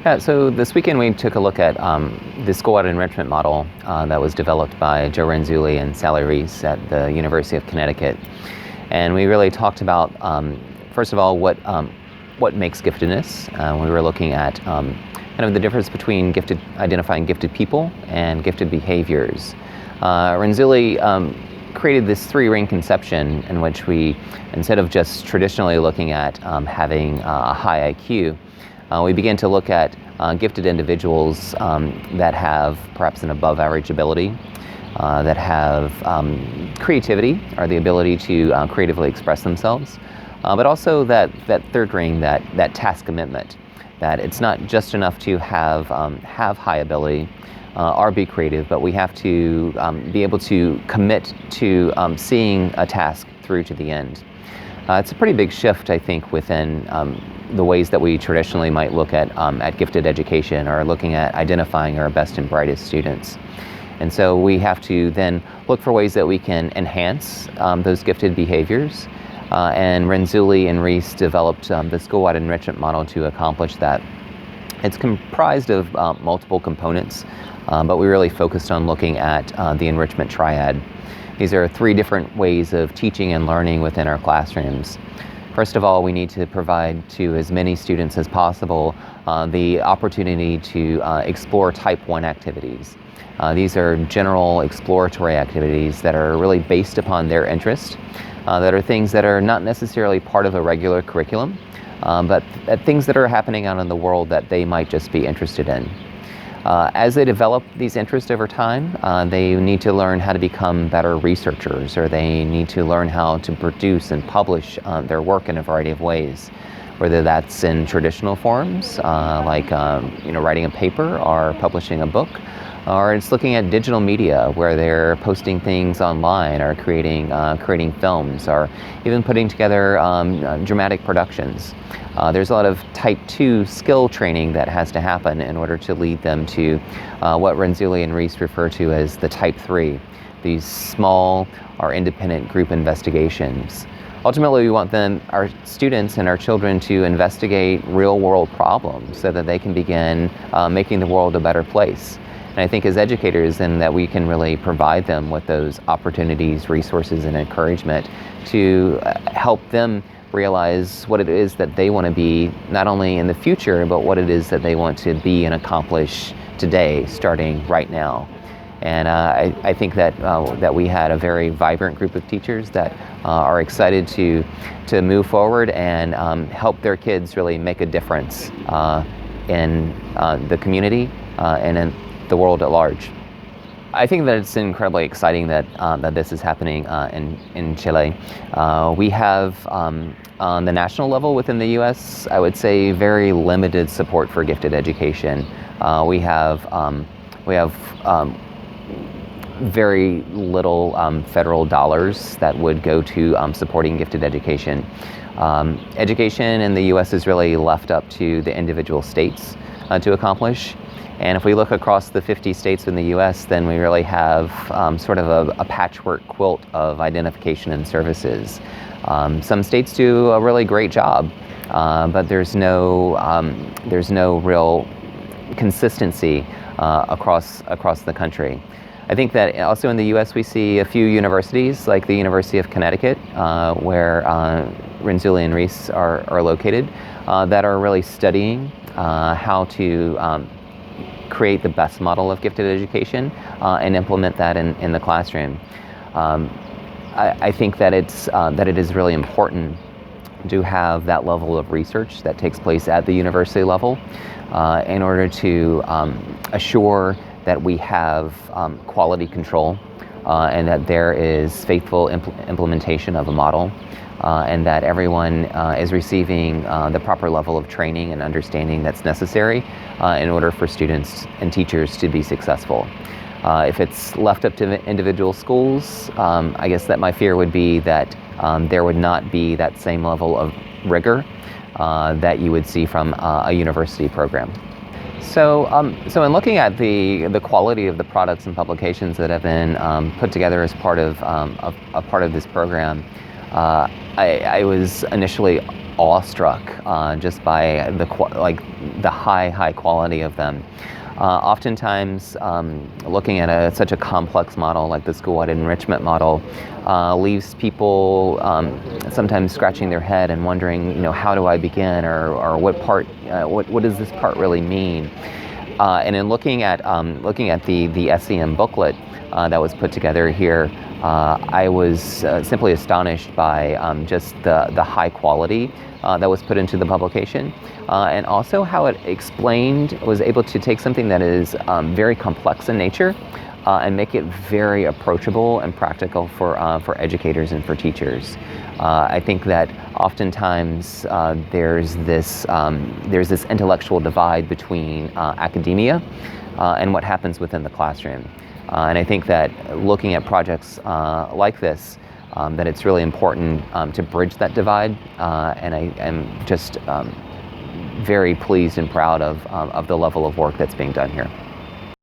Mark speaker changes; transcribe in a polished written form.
Speaker 1: Yeah, so this weekend we took a look at the school-wide enrichment model that was developed by Joe Renzulli and Sally Reese at the University of Connecticut. And we really talked about, first of all, what makes giftedness. We were looking at kind of the difference between identifying gifted people and gifted behaviors. Renzulli created this three-ring conception in which we, instead of just traditionally looking at having a high IQ, we begin to look at gifted individuals that have perhaps an above average ability, that have creativity or the ability to creatively express themselves, but also that third ring, that task commitment, that it's not just enough to have high ability or be creative, but we have to be able to commit to seeing a task through to the end. It's a pretty big shift, I think, within the ways that we traditionally might look at gifted education or looking at identifying our best and brightest students. And so we have to then look for ways that we can enhance those gifted behaviors. And Renzulli and Reese developed the school-wide enrichment model to accomplish that. It's comprised of multiple components, but we really focused on looking at the enrichment triad. These are three different ways of teaching and learning within our classrooms. First of all, we need to provide to as many students as possible the opportunity to explore Type 1 activities. These are general exploratory activities that are really based upon their interest, that are things that are not necessarily part of a regular curriculum, but things that are happening out in the world that they might just be interested in. As they develop these interests over time, they need to learn how to become better researchers, or they need to learn how to produce and publish their work in a variety of ways, whether that's in traditional forms, like writing a paper or publishing a book, or it's looking at digital media where they're posting things online or creating films, or even putting together dramatic productions. There's a lot of Type 2 skill training that has to happen in order to lead them to what Renzulli and Reese refer to as the Type 3, these small or independent group investigations. Ultimately, we want our students and our children to investigate real-world problems so that they can begin making the world a better place. And I think as educators, then that we can really provide them with those opportunities, resources, and encouragement to help them realize what it is that they want to be, not only in the future, but what it is that they want to be and accomplish today, starting right now. And I think that we had a very vibrant group of teachers that are excited to move forward and help their kids really make a difference in the community and in the world at large. I think that it's incredibly exciting that this is happening in Chile. We have, on the national level within the U.S., I would say very limited support for gifted education. We have very little federal dollars that would go to supporting gifted education. Education in the U.S. is really left up to the individual states to accomplish. And if we look across the 50 states in the U.S., then we really have sort of a patchwork quilt of identification and services. Some states do a really great job, but there's no real consistency across the country. I think that also in the U.S. we see a few universities, like the University of Connecticut, where Renzulli and Reese are located, that are really studying how to create the best model of gifted education and implement that in the classroom. I think that it is really important to have that level of research that takes place at the university level in order to assure that we have quality control and that there is faithful implementation of a model, and that everyone is receiving the proper level of training and understanding that's necessary in order for students and teachers to be successful. If it's left up to individual schools, I guess that my fear would be that there would not be that same level of rigor that you would see from a university program. So in looking at the quality of the products and publications that have been put together as part of this program, I was initially awestruck just by the high quality of them. Oftentimes, looking at such a complex model like the school-wide enrichment model leaves people sometimes scratching their head and wondering, how do I begin, or what does this part really mean? And in looking at the SEM booklet that was put together here, I was simply astonished by just the high quality that was put into the publication, and also how it was able to take something that is very complex in nature and make it very approachable and practical for educators and for teachers. I think that oftentimes there's this intellectual divide between academia and what happens within the classroom. And I think that looking at projects like this, that it's really important to bridge that divide. And I am just very pleased and proud of the level of work that's being done here.